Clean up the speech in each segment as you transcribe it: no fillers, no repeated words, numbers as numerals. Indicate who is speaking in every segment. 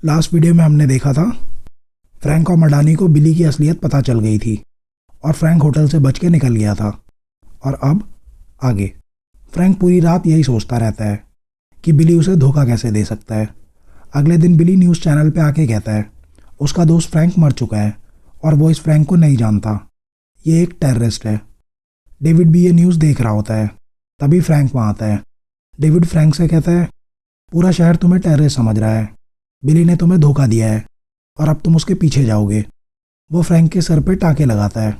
Speaker 1: Last video में हमने देखा था फ्रैंक और मडानी को बिली की असलियत पता चल गई थी और फ्रैंक होटल से बच के निकल गया था। और अब आगे फ्रैंक पूरी रात यही सोचता रहता है कि बिली उसे धोखा कैसे दे सकता है। अगले दिन बिली न्यूज़ चैनल पे आके कहता है उसका दोस्त फ्रैंक मर चुका है और वो इस फ्रैंक को नहीं जानता, ये एक टेररिस्ट है। डेविड भी ये न्यूज़ देख रहा होता है। तभी फ्रैंक वहाँ आता है। डेविड फ्रैंक से कहता है पूरा शहर तुम्हें टेररिस्ट समझ रहा है, बिली ने तुम्हें धोखा दिया है और अब तुम उसके पीछे जाओगे। वो फ्रैंक के सर पे टाँके लगाता है।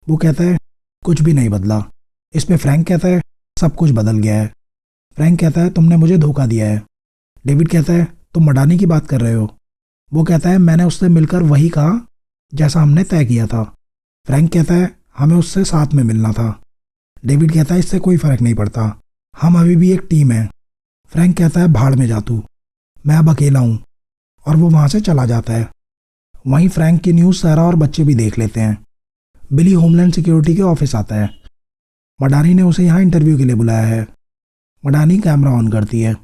Speaker 1: वो कहता है कुछ भी नहीं बदला। इस पे फ्रैंक कहता है सब कुछ बदल गया है। फ्रैंक कहता है तुमने मुझे धोखा दिया है। डेविड कहता है तुम मडानी की बात कर रहे हो। वो कहता है मैंने उससे मिलकर वही कहा जैसा हमने तय किया था। फ्रैंक कहता है हमें उससे साथ में मिलना था। डेविड कहता है इससे कोई फ़र्क नहीं पड़ता, हम अभी भी एक टीम है। फ्रैंक कहता है भाड़ में जा तू, मैं अब अकेला हूँ। और वो वहाँ से चला जाता है। वहीं फ्रैंक की न्यूज़ सारा और बच्चे भी देख लेते हैं। बिली होमलैंड सिक्योरिटी के ऑफिस आता है। मडानी ने उसे यहाँ इंटरव्यू के लिए बुलाया है। मडानी कैमरा ऑन करती है।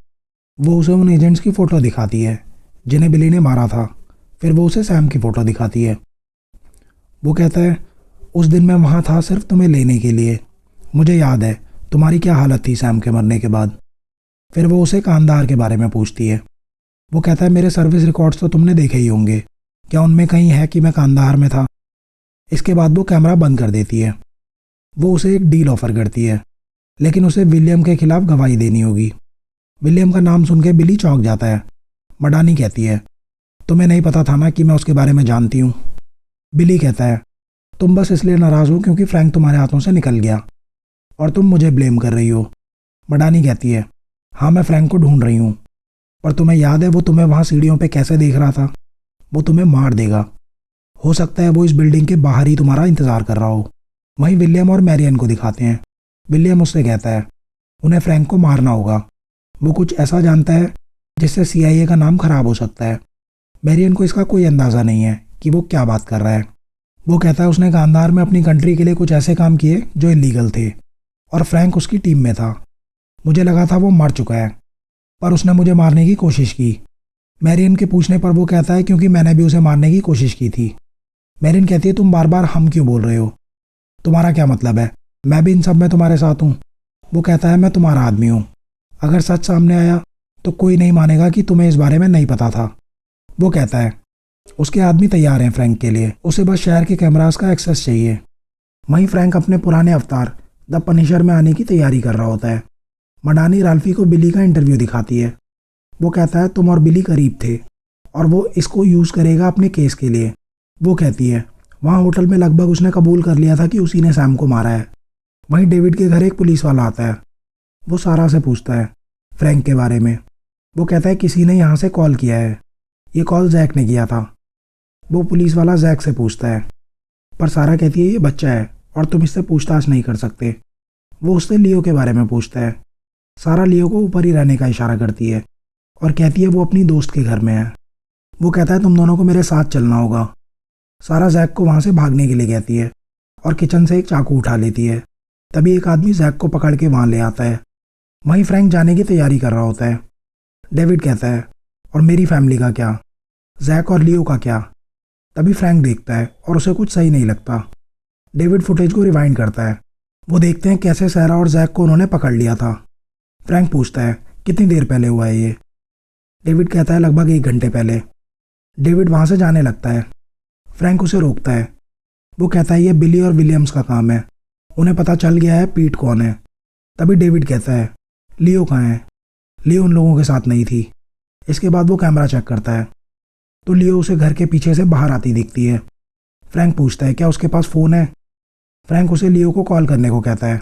Speaker 1: वो उसे उन एजेंट्स की फ़ोटो दिखाती है जिन्हें बिली ने मारा था। फिर वो उसे सैम की फ़ोटो दिखाती है। वो कहता है उस दिन मैं वहाँ था सिर्फ तुम्हें लेने के लिए। मुझे याद है तुम्हारी क्या हालत थी सैम के मरने के बाद। फिर वो उसे कांधार के बारे में पूछती है। वो कहता है मेरे सर्विस रिकॉर्ड्स तो तुमने देखे ही होंगे, क्या उनमें कहीं है कि मैं कांधार में था। इसके बाद वो कैमरा बंद कर देती है। वो उसे एक डील ऑफर करती है, लेकिन उसे विलियम के खिलाफ गवाही देनी होगी। विलियम का नाम सुन के बिली चौंक जाता है। मडानी कहती है तुम्हें नहीं पता था ना कि मैं उसके बारे में जानती हूँ। बिली कहता है तुम बस इसलिए नाराज़ हो क्योंकि फ्रैंक तुम्हारे हाथों से निकल गया और तुम मुझे ब्लेम कर रही हो। मडानी कहती है हाँ मैं फ्रैंक को ढूंढ रही हूँ, पर तुम्हें याद है वो तुम्हें वहाँ सीढ़ियों पे कैसे देख रहा था। वो तुम्हें मार देगा। हो सकता है वो इस बिल्डिंग के बाहर ही तुम्हारा इंतज़ार कर रहा हो। वहीं विलियम और मैरियन को दिखाते हैं। विलियम उससे कहता है उन्हें फ्रैंक को मारना होगा। वो कुछ ऐसा जानता है जिससे CIA का नाम खराब हो सकता है। मैरियन को इसका कोई अंदाज़ा नहीं है कि वो क्या बात कर रहा है। वो कहता है उसने कांधार में अपनी कंट्री के लिए कुछ ऐसे काम किए जो इलीगल थे और फ्रैंक उसकी टीम में था। मुझे लगा था वो मर चुका है, पर उसने मुझे मारने की कोशिश की। मैरियन के पूछने पर वो कहता है क्योंकि मैंने भी उसे मारने की कोशिश की थी। मैरियन कहती है तुम बार बार हम क्यों बोल रहे हो, तुम्हारा क्या मतलब है, मैं भी इन सब में तुम्हारे साथ हूँ। वो कहता है मैं तुम्हारा आदमी हूँ, अगर सच सामने आया तो कोई नहीं मानेगा कि तुम्हें इस बारे में नहीं पता था। वो कहता है उसके आदमी तैयार हैं फ्रैंक के लिए, उसे बस शहर के कैमरास का एक्सेस चाहिए। वहीं फ्रैंक अपने पुराने अवतार द पनिशर में आने की तैयारी कर रहा होता है। मडानी राल्फी को बिली का इंटरव्यू दिखाती है। वो कहता है तुम और बिली करीब थे और वो इसको यूज़ करेगा अपने केस के लिए। वो कहती है वहाँ होटल में लगभग उसने कबूल कर लिया था कि उसी ने सैम को मारा है। वहीं डेविड के घर एक पुलिस वाला आता है। वो सारा से पूछता है फ्रैंक के बारे में। वो कहता है किसी ने यहाँ से कॉल किया है, ये कॉल जैक ने किया था। वो पुलिस वाला जैक से पूछता है, पर सारा कहती है ये बच्चा है और तुम इससे पूछताछ नहीं कर सकते। वो उससे लियो के बारे में पूछता है। सारा लियो को ऊपर ही रहने का इशारा करती है और कहती है वो अपनी दोस्त के घर में है। वो कहता है तुम दोनों को मेरे साथ चलना होगा। सारा जैक को वहाँ से भागने के लिए कहती है और किचन से एक चाकू उठा लेती है। तभी एक आदमी जैक को पकड़ के वहाँ ले आता है। वहीं फ्रैंक जाने की तैयारी कर रहा होता है। डेविड कहता है और मेरी फैमिली का क्या, जैक और लियो का क्या। तभी फ्रैंक देखता है और उसे कुछ सही नहीं लगता। डेविड फुटेज को रिवाइंड करता है। वो देखते हैं कैसे सारा और जैक को उन्होंने पकड़ लिया था। फ्रैंक पूछता है कितनी देर पहले हुआ है ये। डेविड कहता है लगभग 1 घंटे पहले। डेविड वहाँ से जाने लगता है। फ्रैंक उसे रोकता है। वो कहता है ये बिली और विलियम्स का काम है, उन्हें पता चल गया है पीट कौन है। तभी डेविड कहता है लियो कहाँ है। लियो उन लोगों के साथ नहीं थी। इसके बाद वो कैमरा चेक करता है तो लियो उसे घर के पीछे से बाहर आती दिखती है। फ्रैंक पूछता है क्या उसके पास फ़ोन है। फ्रैंक उसे लियो को कॉल करने को कहता है।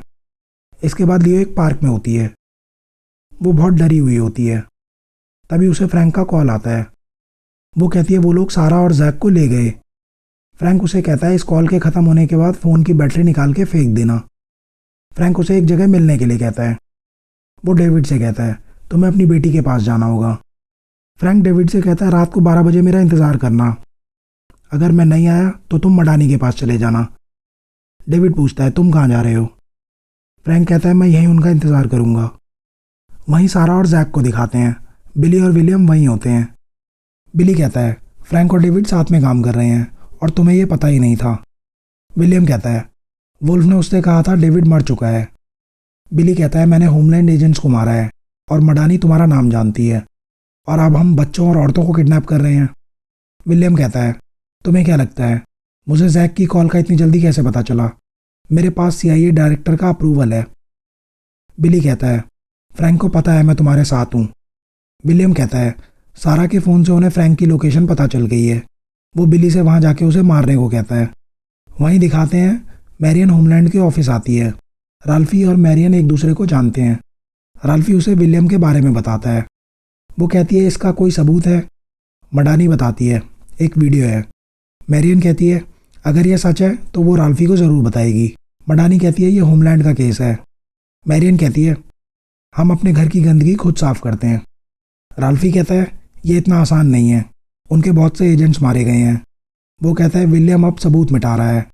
Speaker 1: इसके बाद लियो एक पार्क में होती है। वो बहुत डरी हुई होती है। तभी उसे फ्रैंक का कॉल आता है। वो कहती है वो लोग सारा और जैक को ले गए। फ्रैंक उसे कहता है इस कॉल के ख़त्म होने के बाद फ़ोन की बैटरी निकाल के फेंक देना। फ्रैंक उसे एक जगह मिलने के लिए कहता है। वो डेविड से कहता है तुम्हें अपनी बेटी के पास जाना होगा। फ्रैंक डेविड से कहता है रात को 12 बजे मेरा इंतज़ार करना, अगर मैं नहीं आया तो तुम मडानी के पास चले जाना। डेविड पूछता है तुम कहाँ जा रहे हो। फ्रैंक कहता है मैं यहीं उनका इंतज़ार करूँगा। वहीं सारा और जैक को दिखाते हैं। बिली और विलियम वहीं होते हैं। बिली कहता है फ्रैंक और डेविड साथ में काम कर रहे हैं और तुम्हें ये पता ही नहीं था। विलियम कहता है वुल्फ ने उससे कहा था डेविड मर चुका है। बिली कहता है मैंने होमलैंड एजेंट्स को मारा है और मडानी तुम्हारा नाम जानती है और अब हम बच्चों और औरतों को किडनैप कर रहे हैं। विलियम कहता है तुम्हें क्या लगता है मुझे जैक की कॉल का इतनी जल्दी कैसे पता चला? मेरे पास CIA डायरेक्टर का अप्रूवल है। बिली कहता है फ्रैंक को पता है मैं तुम्हारे साथ हूँ। विलियम कहता है सारा के फ़ोन से उन्हें फ्रैंक की लोकेशन पता चल गई है। वो बिली से वहाँ जाके उसे मारने को कहता है। वहीं दिखाते हैं मैरियन होमलैंड के ऑफिस आती है। राल्फी और मैरियन एक दूसरे को जानते हैं। राल्फी उसे विलियम के बारे में बताता है। वो कहती है इसका कोई सबूत है? मडानी बताती है एक वीडियो है। मैरियन कहती है अगर यह सच है तो वो राल्फी को ज़रूर बताएगी। मडानी कहती है ये होमलैंड का केस है। मैरियन कहती है हम अपने घर की गंदगी खुद साफ करते हैं। राल्फी कहता है ये इतना आसान नहीं है, उनके बहुत से एजेंट्स मारे गए हैं। वो कहता है विलियम अब सबूत मिटा रहा है।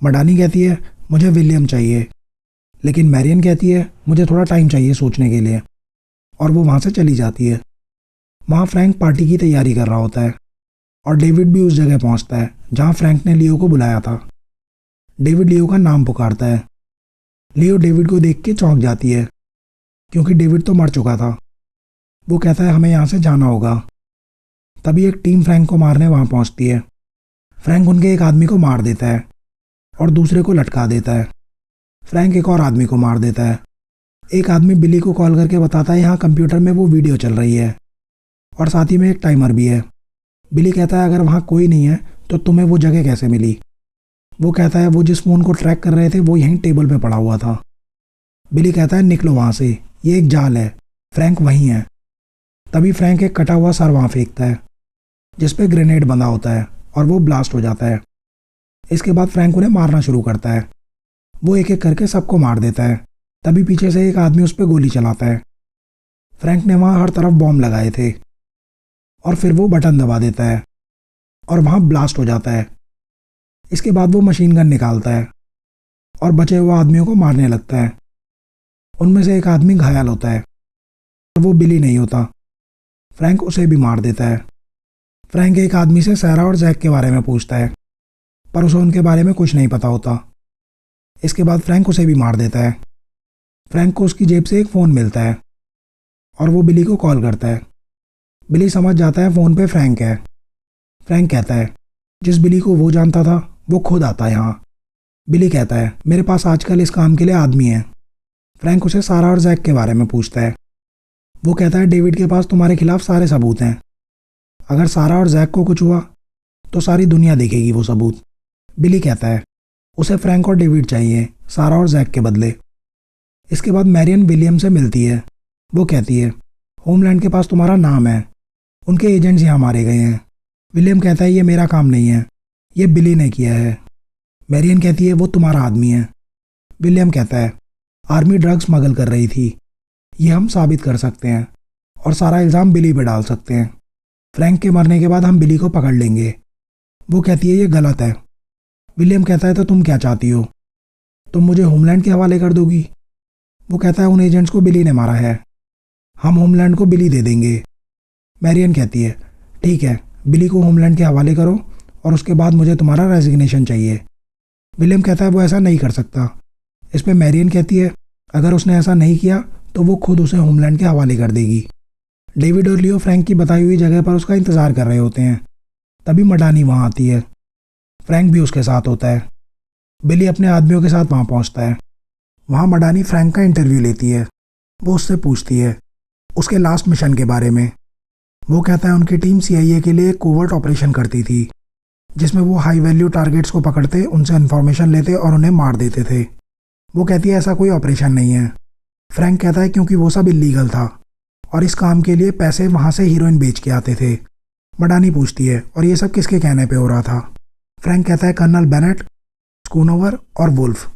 Speaker 1: मडानी कहती है मुझे विलियम चाहिए, लेकिन मैरियन कहती है मुझे थोड़ा टाइम चाहिए सोचने के लिए, और वो वहाँ से चली जाती है। वहाँ फ्रैंक पार्टी की तैयारी कर रहा होता है और डेविड भी उस जगह पहुँचता है जहाँ फ्रैंक ने लियो को बुलाया था। डेविड लियो का नाम पुकारता है। लियो डेविड को देख के चौंक जाती है क्योंकि डेविड तो मर चुका था। वो कहता है हमें यहाँ से जाना होगा। तभी एक टीम फ्रैंक को मारने वहाँ पहुँचती है। फ्रैंक उनके एक आदमी को मार देता है और दूसरे को लटका देता है। फ्रैंक एक और आदमी को मार देता है। एक आदमी बिली को कॉल करके बताता है यहाँ कंप्यूटर में वो वीडियो चल रही है और साथ ही में एक टाइमर भी है। बिली कहता है अगर वहाँ कोई नहीं है तो तुम्हें वो जगह कैसे मिली? वो कहता है वो जिस फ़ोन को ट्रैक कर रहे थे वो यहीं टेबल पे पड़ा हुआ था। बिली कहता है निकलो वहाँ से, ये एक जाल है, फ्रैंक वहीं है। तभी फ्रैंक एक कटा हुआ सर वहाँ फेंकता है जिस पे ग्रेनेड बंधा होता है और वो ब्लास्ट हो जाता है। इसके बाद फ्रैंक उन्हें मारना शुरू करता है। वो एक एक करके सबको मार देता है। तभी पीछे से एक आदमी उस पर गोली चलाता है। फ्रैंक ने वहाँ हर तरफ बॉम्ब लगाए थे और फिर वो बटन दबा देता है और वहाँ ब्लास्ट हो जाता है। इसके बाद वो मशीन गन निकालता है और बचे हुए आदमियों को मारने लगता है। उनमें से एक आदमी घायल होता है और वो बिली नहीं होता। फ्रैंक उसे भी मार देता है। फ्रैंक एक आदमी से सैरा और जैक के बारे में पूछता है पर उसे उनके बारे में कुछ नहीं पता होता। इसके बाद फ्रैंक उसे भी मार देता है। फ्रैंक को उसकी जेब से एक फ़ोन मिलता है और वो बिली को कॉल करता है। बिली समझ जाता है फ़ोन पे फ्रैंक है। फ्रैंक कहता है जिस बिली को वो जानता था वो खुद आता है यहाँ। बिली कहता है मेरे पास आजकल इस काम के लिए आदमी है। फ्रैंक उसे सारा और जैक के बारे में पूछता है। वो कहता है डेविड के पास तुम्हारे खिलाफ सारे सबूत हैं। अगर सारा और जैक को कुछ हुआ तो सारी दुनिया देखेगी वो सबूत। बिली कहता है उसे फ्रैंक और डेविड चाहिए सारा और जैक के बदले। इसके बाद मैरियन विलियम से मिलती है। वो कहती है होमलैंड के पास तुम्हारा नाम है, उनके एजेंट्स यहाँ मारे गए हैं। विलियम कहता है ये मेरा काम नहीं है, ये बिली ने किया है। मैरियन कहती है वो तुम्हारा आदमी है। विलियम कहता है आर्मी ड्रग्स स्मगल कर रही थी, ये हम साबित कर सकते हैं और सारा इल्ज़ाम बिली पे डाल सकते हैं। फ्रैंक के मरने के बाद हम बिली को पकड़ लेंगे। वो कहती है ये गलत है। विलियम कहता है तो तुम क्या चाहती हो? तुम मुझे होमलैंड के हवाले कर दोगी? वो कहता है उन एजेंट्स को बिली ने मारा है, हम होमलैंड को बिली दे देंगे। मैरियन कहती है ठीक है, बिली को होमलैंड के हवाले करो और उसके बाद मुझे तुम्हारा रेजिग्नेशन चाहिए। विलियम कहता है वो ऐसा नहीं कर सकता। इस पर मैरियन कहती है अगर उसने ऐसा नहीं किया तो वो खुद उसे होमलैंड के हवाले कर देगी। डेविड और लियो फ्रैंक की बताई हुई जगह पर उसका इंतज़ार कर रहे होते हैं। तभी मडानी वहाँ आती है। फ्रैंक भी उसके साथ होता है। बिली अपने आदमियों के साथ वहाँ पहुँचता है। वहाँ मडानी फ्रैंक का इंटरव्यू लेती है। वो उससे पूछती है उसके लास्ट मिशन के बारे में। वो कहता है उनकी टीम CIA के लिए एक कोवर्ट ऑपरेशन करती थी जिसमें वो हाई वैल्यू टारगेट्स को पकड़ते, उनसे इन्फॉर्मेशन लेते और उन्हें मार देते थे। वो कहती है ऐसा कोई ऑपरेशन नहीं है। फ्रैंक कहता है क्योंकि वो सब इलीगल था और इस काम के लिए पैसे वहाँ से हीरोइन बेच के आते थे। मडानी पूछती है और ये सब किसके कहने पे हो रहा था? फ्रैंक कहता है कर्नल बेनेट, स्कूनोवर और वुल्फ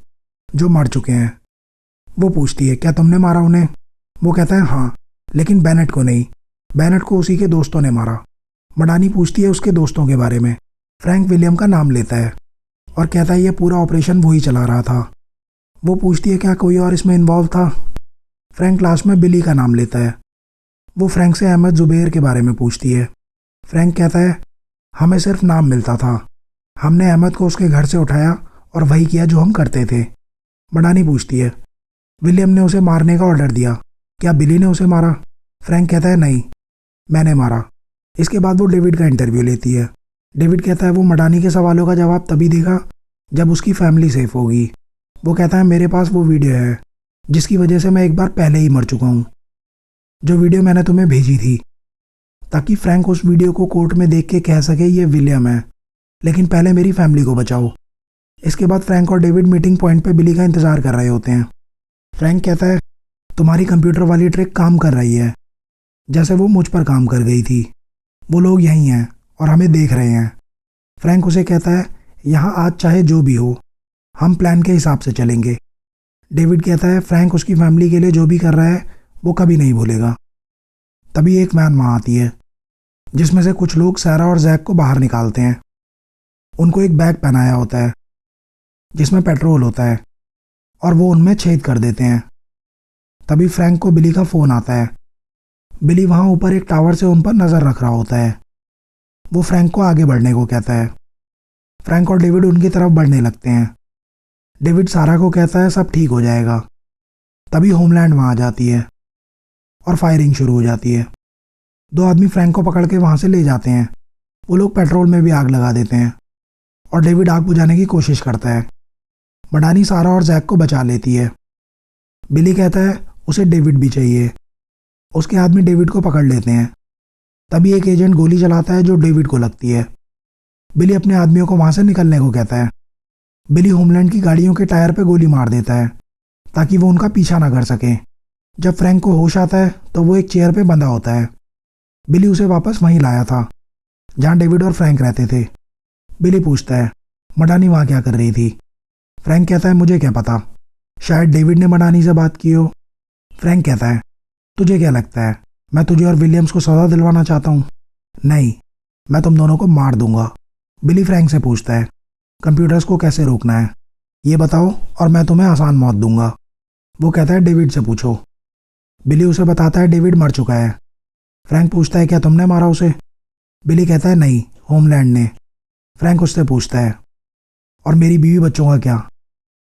Speaker 1: जो मर चुके हैं। वो पूछती है क्या तुमने मारा उन्हें? वो कहता है हाँ, लेकिन बेनेट को नहीं, बेनेट को उसी के दोस्तों ने मारा। मडानी पूछती है उसके दोस्तों के बारे में। फ्रैंक विलियम का नाम लेता है और कहता है ये पूरा ऑपरेशन वही चला रहा था। वो पूछती है क्या कोई और इसमें इन्वॉल्व था? फ्रैंक लास्ट में बिली का नाम लेता है। वो फ्रैंक से अहमद जुबैर के बारे में पूछती है। फ्रैंक कहता है हमें सिर्फ नाम मिलता था, हमने अहमद को उसके घर से उठाया और वही किया जो हम करते थे। मडानी पूछती है विलियम ने उसे मारने का ऑर्डर दिया, क्या बिली ने उसे मारा? फ्रैंक कहता है नहीं, मैंने मारा। इसके बाद वो डेविड का इंटरव्यू लेती है। डेविड कहता है वो मडानी के सवालों का जवाब तभी देगा जब उसकी फैमिली सेफ होगी। वो कहता है मेरे पास वो वीडियो है जिसकी वजह से मैं एक बार पहले ही मर चुका हूँ, जो वीडियो मैंने तुम्हें भेजी थी, ताकि फ्रैंक उस वीडियो को कोर्ट में देख के कह सके ये विलियम है, लेकिन पहले मेरी फैमिली को बचाओ। इसके बाद फ्रैंक और डेविड मीटिंग पॉइंट पे बिली का इंतजार कर रहे होते हैं। फ्रैंक कहता है तुम्हारी कंप्यूटर वाली ट्रिक काम कर रही है, जैसे वो मुझ पर काम कर गई थी। वो लोग यहीं हैं और हमें देख रहे हैं। फ्रैंक उसे कहता है यहाँ आज चाहे जो भी हो, हम प्लान के हिसाब से चलेंगे। डेविड कहता है फ्रैंक उसकी फैमिली के लिए जो भी कर रहा है वो कभी नहीं भूलेगा। तभी एक वैन वहाँ आती है जिसमें से कुछ लोग सैरा और जैक को बाहर निकालते हैं। उनको एक बैग पहनाया होता है जिसमें पेट्रोल होता है और वो उनमें छेद कर देते हैं। तभी फ्रैंक को बिली का फ़ोन आता है। बिली वहाँ ऊपर एक टावर से उन पर नज़र रख रहा होता है। वो फ्रैंक को आगे बढ़ने को कहता है। फ्रैंक और डेविड उनकी तरफ बढ़ने लगते हैं। डेविड सारा को कहता है सब ठीक हो जाएगा। तभी होमलैंड वहाँ आ जाती है और फायरिंग शुरू हो जाती है। दो आदमी फ्रैंक को पकड़ के वहाँ से ले जाते हैं। वो लोग पेट्रोल में भी आग लगा देते हैं और डेविड आग बुझाने की कोशिश करता है। मडानी सारा और जैक को बचा लेती है। बिली कहता है उसे डेविड भी चाहिए। उसके आदमी डेविड को पकड़ लेते हैं। तभी एक एजेंट गोली चलाता है जो डेविड को लगती है। बिली अपने आदमियों को वहाँ से निकलने को कहता है। बिली होमलैंड की गाड़ियों के टायर पे गोली मार देता है ताकि वो उनका पीछा ना कर सके। जब फ्रैंक को होश आता है तो वो एक चेयर पे बंधा होता है। बिली उसे वापस वहीं लाया था जहाँ डेविड और फ्रैंक रहते थे। बिली पूछता है मडानी वहाँ क्या कर रही थी? फ्रैंक कहता है मुझे क्या पता, शायद डेविड ने मडानी से बात की हो। फ्रैंक कहता है तुझे क्या लगता है मैं तुझे और विलियम्स को सजा दिलवाना चाहता हूँ? नहीं, मैं तुम दोनों को मार दूंगा। बिली फ्रैंक से पूछता है कंप्यूटर्स को कैसे रोकना है ये बताओ और मैं तुम्हें आसान मौत दूंगा। वो कहता है डेविड से पूछो। बिली उसे बताता है डेविड मर चुका है। फ्रैंक पूछता है क्या तुमने मारा उसे? बिली कहता है नहीं, होमलैंड ने। फ्रैंक उससे पूछता है और मेरी बीवी बच्चों का क्या,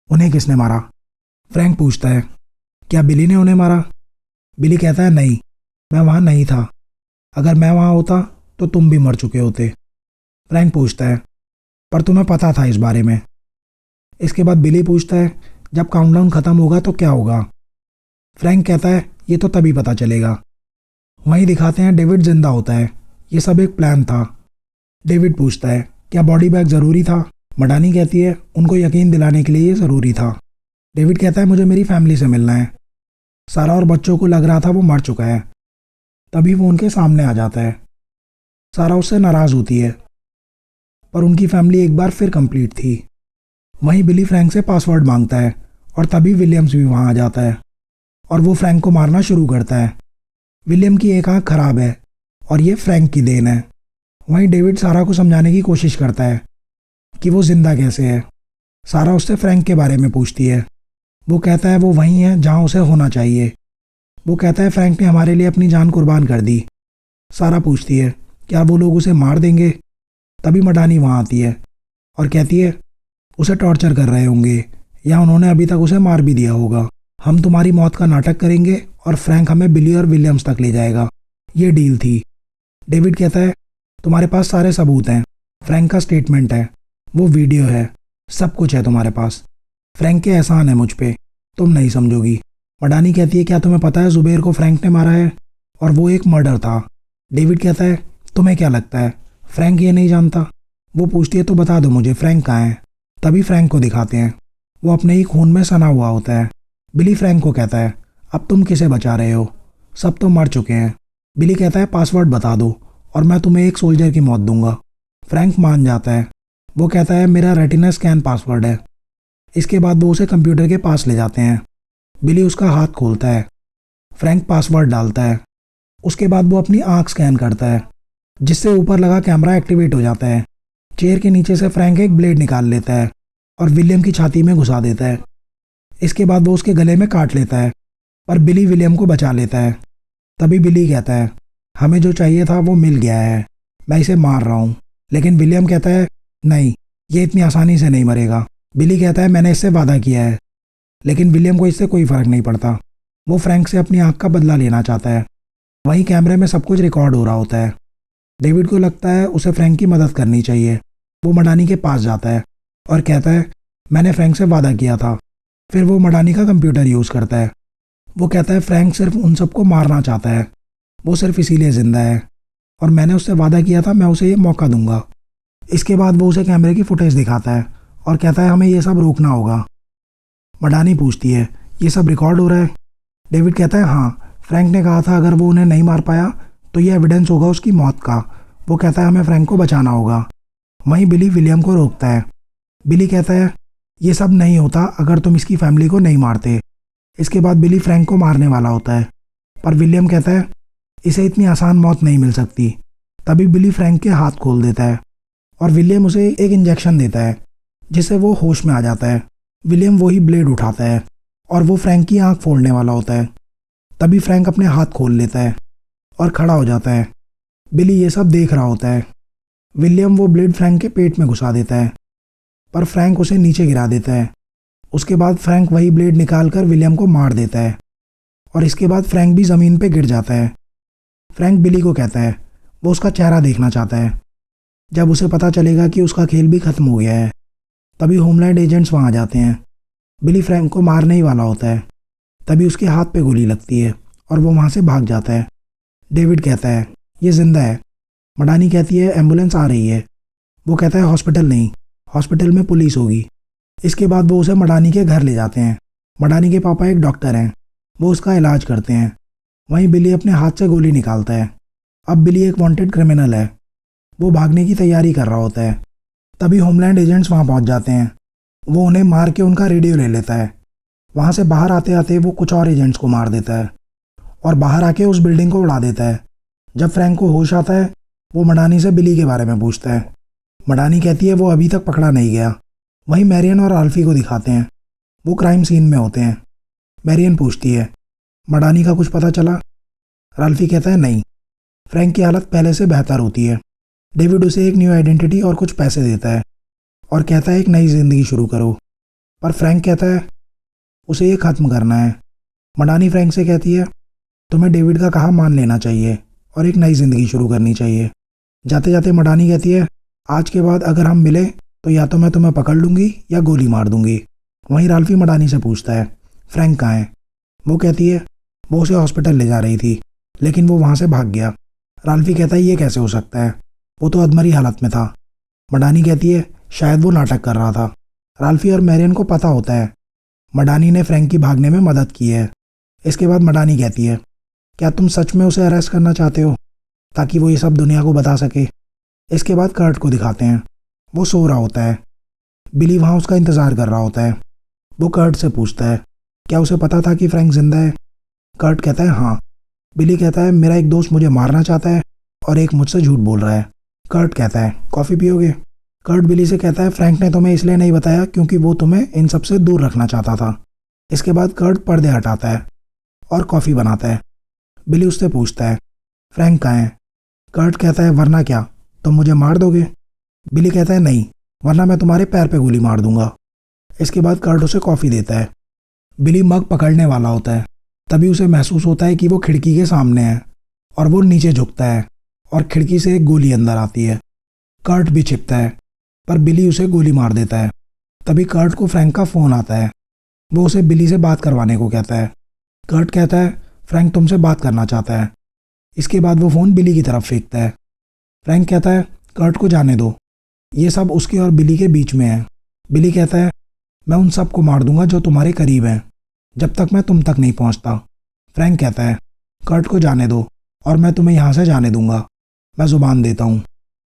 Speaker 1: उन्हें किसने मारा? फ्रैंक पूछता है क्या बिली ने उन्हें मारा? बिली कहता है नहीं, मैं वहाँ नहीं था। अगर मैं वहाँ होता तो तुम भी मर चुके होते। फ्रैंक पूछता है पर तुम्हें पता था इस बारे में? इसके बाद बिली पूछता है जब काउंटडाउन खत्म होगा तो क्या होगा? फ्रैंक कहता है ये तो तभी पता चलेगा। वहीं दिखाते हैं डेविड जिंदा होता है। ये सब एक प्लान था। डेविड पूछता है क्या बॉडी बैग ज़रूरी था? मडानी कहती है उनको यकीन दिलाने के लिए ये ज़रूरी था। डेविड कहता है मुझे मेरी फैमिली से मिलना है। सारा और बच्चों को लग रहा था वो मर चुका है। तभी वो उनके सामने आ जाता है। सारा उससे नाराज़ होती है पर उनकी फैमिली एक बार फिर कंप्लीट थी। वहीं बिली फ्रैंक से पासवर्ड मांगता है और तभी विलियम्स भी वहाँ आ जाता है और वो फ्रैंक को मारना शुरू करता है। विलियम की एक आंख खराब है और ये फ्रैंक की देन है। वहीं डेविड सारा को समझाने की कोशिश करता है कि वो जिंदा कैसे है। सारा उससे फ्रैंक के बारे में पूछती है। वो कहता है वो वहीं है जहाँ उसे होना चाहिए। वो कहता है फ्रैंक ने हमारे लिए अपनी जान कुर्बान कर दी। सारा पूछती है क्या वो लोग उसे मार देंगे? तभी मडानी वहाँ आती है और कहती है उसे टॉर्चर कर रहे होंगे या उन्होंने अभी तक उसे मार भी दिया होगा। हम तुम्हारी मौत का नाटक करेंगे और फ्रैंक हमें बिली और विलियम्स तक ले जाएगा। ये डील थी। डेविड कहता है तुम्हारे पास सारे सबूत हैं, फ्रैंक का स्टेटमेंट है, वो वीडियो है, सब कुछ है तुम्हारे पास। फ्रैंक के एहसान है मुझ पे, तुम नहीं समझोगी। मडानी कहती है क्या तुम्हें पता है जुबेर को फ्रैंक ने मारा है और वो एक मर्डर था? डेविड कहता है तुम्हें क्या लगता है फ्रैंक ये नहीं जानता? वो पूछती है तो बता दो मुझे फ्रैंक कहाँ है? तभी फ्रैंक को दिखाते हैं। वो अपने ही खून में सना हुआ होता है। बिली फ्रैंक को कहता है अब तुम किसे बचा रहे हो, सब तो मर चुके हैं। बिली कहता है पासवर्ड बता दो और मैं तुम्हें एक सोल्जर की मौत दूंगा। फ्रैंक मान जाता है। वो कहता है मेरा रेटिना स्कैन पासवर्ड है। इसके बाद वो उसे कंप्यूटर के पास ले जाते हैं। बिली उसका हाथ खोलता है। फ्रैंक पासवर्ड डालता है। उसके बाद वो अपनी आंख स्कैन करता है जिससे ऊपर लगा कैमरा एक्टिवेट हो जाता है। चेयर के नीचे से फ्रैंक एक ब्लेड निकाल लेता है और विलियम की छाती में घुसा देता है। इसके बाद वो उसके गले में काट लेता है पर बिली विलियम को बचा लेता है। तभी बिली कहता है हमें जो चाहिए था वो मिल गया है, मैं इसे मार रहा हूँ। लेकिन विलियम कहता है नहीं, ये इतनी आसानी से नहीं मरेगा। बिली कहता है मैंने इससे वादा किया है। लेकिन विलियम को इससे कोई फ़र्क नहीं पड़ता। वो फ्रैंक से अपनी आँख का बदला लेना चाहता है। वहीं कैमरे में सब कुछ रिकॉर्ड हो रहा होता है। डेविड को लगता है उसे फ्रैंक की मदद करनी चाहिए। वो मडानी के पास जाता है और कहता है मैंने फ्रैंक से वादा किया था। फिर वो मडानी का कंप्यूटर यूज़ करता है। वो कहता है फ्रैंक सिर्फ उन सबको मारना चाहता है, वो सिर्फ इसीलिए ज़िंदा है और मैंने उससे वादा किया था मैं उसे ये मौका दूंगा। इसके बाद वो उसे कैमरे की फुटेज दिखाता है और कहता है हमें ये सब रोकना होगा। मडानी पूछती है ये सब रिकॉर्ड हो रहा है? डेविड कहता है हाँ, फ्रैंक ने कहा था अगर वो उन्हें नहीं मार पाया तो ये एविडेंस होगा उसकी मौत का। वो कहता है हमें फ्रैंक को बचाना होगा। वहीं बिली विलियम को रोकता है। बिली कहता है ये सब नहीं होता अगर तुम इसकी फैमिली को नहीं मारते। इसके बाद बिली फ्रैंक को मारने वाला होता है, पर विलियम कहता है इसे इतनी आसान मौत नहीं मिल सकती। तभी बिली फ्रैंक के हाथ खोल देता है और विलियम उसे एक इंजेक्शन देता है जिससे वो होश में आ जाता है। विलियम वही ब्लेड उठाता है और वो फ्रैंक की आंख फोड़ने वाला होता है। तभी फ्रैंक अपने हाथ खोल लेता है और खड़ा हो जाता है। बिली ये सब देख रहा होता है। विलियम वो ब्लेड फ्रैंक के पेट में घुसा देता है, पर फ्रैंक उसे नीचे गिरा देता है। उसके बाद फ्रैंक वही ब्लेड निकालकर विलियम को मार देता है और इसके बाद फ्रैंक भी ज़मीन पे गिर जाता है। फ्रैंक बिली को कहता है वो उसका चेहरा देखना चाहता है। जब उसे पता चलेगा कि उसका खेल भी ख़त्म हो गया है, तभी होमलैंड एजेंट्स वहाँ जाते हैं। बिली फ्रैंक को मारने ही वाला होता है, तभी उसके हाथ पे गोली लगती है और वो वहाँ से भाग जाता है। डेविड कहता है ये जिंदा है। मडानी कहती है एम्बुलेंस आ रही है। वो कहता है हॉस्पिटल नहीं, हॉस्पिटल में पुलिस होगी। इसके बाद वो उसे मडानी के घर ले जाते हैं। मडानी के पापा एक डॉक्टर हैं, वो उसका इलाज करते हैं। वहीं बिली अपने हाथ से गोली निकालता है। अब बिली एक वांटेड क्रिमिनल है, वो भागने की तैयारी कर रहा होता है। तभी होमलैंड एजेंट्स वहाँ पहुँच जाते हैं। वो उन्हें मार के उनका रेडियो ले लेता है। वहाँ से बाहर आते आते वो कुछ और एजेंट्स को मार देता है और बाहर आके उस बिल्डिंग को उड़ा देता है। जब फ्रैंक को होश आता है, वो मडानी से बिली के बारे में पूछता है। मडानी कहती है वो अभी तक पकड़ा नहीं गया। वहीं मैरियन और आल्फी को दिखाते हैं, वो क्राइम सीन में होते हैं। मैरियन पूछती है मडानी का कुछ पता चला? राल्फी कहता है नहीं, फ्रैंक की हालत पहले से बेहतर होती है। डेविड उसे एक न्यू आइडेंटिटी और कुछ पैसे देता है और कहता है एक नई जिंदगी शुरू करो, पर फ्रैंक कहता है उसे ये ख़त्म करना है। मडानी फ्रैंक से कहती है तुम्हें डेविड का कहा मान लेना चाहिए और एक नई जिंदगी शुरू करनी चाहिए। जाते जाते मडानी कहती है आज के बाद अगर हम मिले तो या तो मैं तुम्हें पकड़ लूँगी या गोली मार दूंगी। वहीं राल्फी मडानी से पूछता है फ्रैंक कहाँ है? वो कहती है वो उसे हॉस्पिटल ले जा रही थी, लेकिन वो वहाँ से भाग गया। राल्फी कहता है ये कैसे हो सकता है, वो तो अधमरी हालत में था। मडानी कहती है शायद वो नाटक कर रहा था। राल्फी और मैरियन को पता होता है मडानी ने फ्रैंक की भागने में मदद की है। इसके बाद मडानी कहती है क्या तुम सच में उसे अरेस्ट करना चाहते हो ताकि वो ये सब दुनिया को बता सके? इसके बाद कर्ट को दिखाते हैं, वो सो रहा होता है। बिली वहाँ उसका इंतज़ार कर रहा होता है। वो कर्ट से पूछता है क्या उसे पता था कि फ्रैंक जिंदा है? कर्ट कहता है हाँ। बिली कहता है मेरा एक दोस्त मुझे मारना चाहता है और एक मुझसे झूठ बोल रहा है। कर्ट कहता है कॉफ़ी पियोगे? कर्ट बिली से कहता है फ्रैंक ने तुम्हें इसलिए नहीं बताया क्योंकि वो तुम्हें इन सब से दूर रखना चाहता था। इसके बाद कर्ट पर्दे हटाता है और कॉफ़ी बनाता है। बिली उससे पूछता है फ्रैंक कहाँ है? कर्ट कहता है वरना क्या, तुम मुझे मार दोगे? बिली कहता है नहीं, वरना मैं तुम्हारे पैर पे गोली मार दूंगा। इसके बाद कर्ट उसे कॉफ़ी देता है। बिली मग पकड़ने वाला होता है, तभी उसे महसूस होता है कि वो खिड़की के सामने है और वो नीचे झुकता है और खिड़की से एक गोली अंदर आती है। कर्ट भी छिपता है, पर बिली उसे गोली मार देता है। तभी कर्ट को फ्रैंक का फ़ोन आता है। वो उसे बिली से बात करवाने को कहता है। कर्ट कहता है फ्रैंक तुमसे बात करना चाहता है। इसके बाद वो फ़ोन बिली की तरफ फेंकता है। फ्रैंक कहता है कर्ट को जाने दो, ये सब उसके और बिली के बीच में है। बिली कहता है मैं उन सब को मार दूंगा जो तुम्हारे करीब हैं, जब तक मैं तुम तक नहीं पहुंचता। फ्रैंक कहता है कर्ट को जाने दो और मैं तुम्हें यहाँ से जाने दूंगा, मैं ज़ुबान देता हूँ।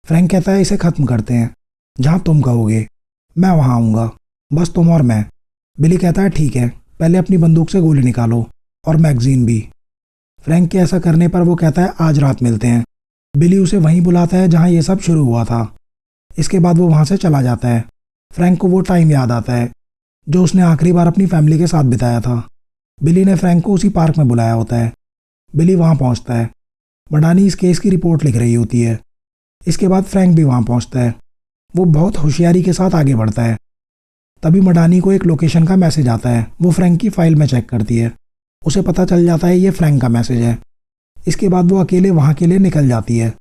Speaker 1: फ्रैंक कहता है इसे ख़त्म करते हैं, जहाँ तुम कहोगे मैं वहाँ आऊँगा, बस तुम और मैं। बिली कहता है ठीक है, पहले अपनी बंदूक से गोली निकालो और मैगज़ीन भी। फ्रैंक के ऐसा करने पर वो कहता है आज रात मिलते हैं। बिली उसे वहीं बुलाता है जहाँ ये सब शुरू हुआ था। इसके बाद वो वहाँ से चला जाता है। फ्रैंक को वो टाइम याद आता है जो उसने आखिरी बार अपनी फैमिली के साथ बिताया था। बिली ने फ्रैंक को उसी पार्क में बुलाया होता है। बिली वहाँ पहुँचता है। मडानी इस केस की रिपोर्ट लिख रही होती है। इसके बाद फ्रैंक भी वहाँ पहुँचता है। वो बहुत होशियारी के साथ आगे बढ़ता है। तभी मडानी को एक लोकेशन का मैसेज आता है। वो फ्रैंक की फाइल में चेक करती है। उसे पता चल जाता है ये फ्रैंक का मैसेज है। इसके बाद वो अकेले वहाँ के लिए निकल जाती है।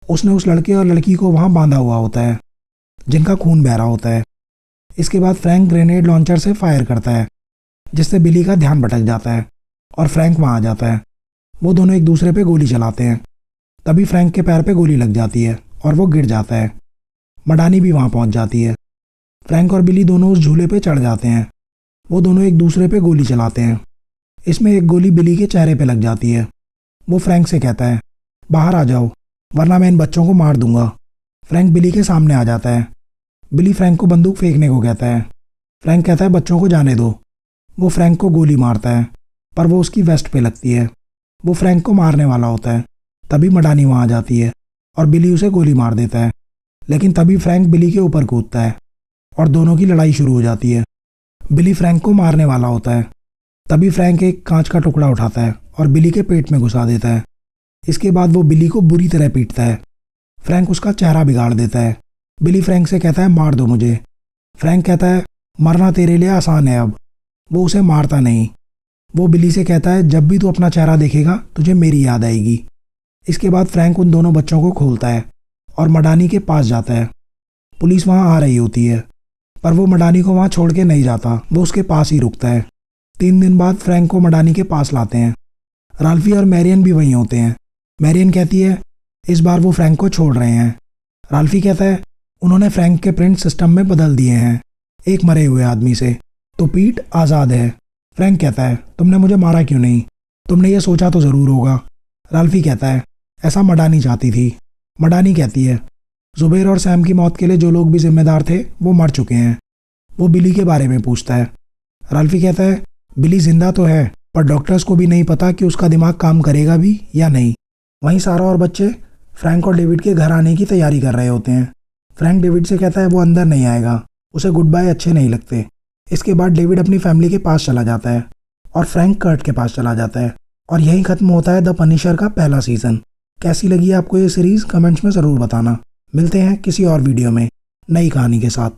Speaker 1: उसने उस लड़के और लड़की को वहाँ बांधा हुआ होता है जिनका खून बह रहा होता है। इसके बाद फ्रैंक ग्रेनेड लॉन्चर से फायर करता है जिससे बिली का ध्यान भटक जाता है और फ्रैंक वहाँ आ जाता है। वो दोनों एक दूसरे पे गोली चलाते हैं। तभी फ्रैंक के पैर पे गोली लग जाती है और वो गिर जाता है। मडानी भी वहाँ पहुँच जाती है। फ्रैंक और बिली दोनों उस झूले पे चढ़ जाते हैं। वो दोनों एक दूसरे पे गोली चलाते हैं। इसमें एक गोली बिली के चेहरे पे लग जाती है। वो फ्रैंक से कहता है बाहर आ जाओ वरना मैं इन बच्चों को मार दूंगा। फ्रैंक बिली के सामने आ जाता है। बिली फ्रैंक को बंदूक फेंकने को कहता है। फ्रैंक कहता है बच्चों को जाने दो। वो फ्रैंक को गोली मारता है पर वो उसकी वेस्ट पे लगती है। वो फ्रैंक को मारने वाला होता है। तभी मडानी वहाँ आ जाती है और बिली उसे गोली मार देता है। लेकिन तभी फ्रैंक बिली के ऊपर कूदता है और दोनों की लड़ाई शुरू हो जाती है। बिली फ्रैंक को मारने वाला होता है। तभी फ्रैंक एक कांच का टुकड़ा उठाता है और बिली के पेट में घुसा देता है। इसके बाद वो बिली को बुरी तरह पीटता है। फ्रैंक उसका चेहरा बिगाड़ देता है। बिली फ्रैंक से कहता है मार दो मुझे। फ्रैंक कहता है मरना तेरे लिए आसान है अब। वो उसे मारता नहीं। वो बिली से कहता है जब भी तू अपना चेहरा देखेगा तुझे मेरी याद आएगी। इसके बाद फ्रैंक उन दोनों बच्चों को खोलता है और मडानी के पास जाता है। पुलिस वहाँ आ रही होती है पर वो मडानी को वहाँ छोड़ के नहीं जाता। वो उसके पास ही रुकता है। 3 दिन बाद फ्रैंक को मडानी के पास लाते हैं। राल्फी और मैरियन भी वहीं होते हैं। मैरियन कहती है इस बार वो फ्रैंक को छोड़ रहे हैं। राल्फी कहता है उन्होंने फ्रैंक के प्रिंट सिस्टम में बदल दिए हैं एक मरे हुए आदमी से, तो पीट आज़ाद है। फ्रैंक कहता है तुमने मुझे मारा क्यों नहीं? तुमने ये सोचा तो ज़रूर होगा। राल्फी कहता है ऐसा मडानी चाहती थी। मडानी कहती है जुबैर और सैम की मौत के लिए जो लोग भी जिम्मेदार थे वो मर चुके हैं। वो बिली के बारे में पूछता है। राल्फी कहता है बिली जिंदा तो है पर डॉक्टर्स को भी नहीं पता कि उसका दिमाग काम करेगा भी या नहीं। वहीं सारा और बच्चे फ्रैंक और डेविड के घर आने की तैयारी कर रहे होते हैं। फ्रैंक डेविड से कहता है वो अंदर नहीं आएगा, उसे गुड बाय अच्छे नहीं लगते। इसके बाद डेविड अपनी फैमिली के पास चला जाता है और फ्रैंक कर्ट के पास चला जाता है। और यहीं खत्म होता है द पनिशर का पहला सीज़न। कैसी लगी आपको ये सीरीज़ कमेंट्स में ज़रूर बताना। मिलते हैं किसी और वीडियो में नई कहानी के साथ।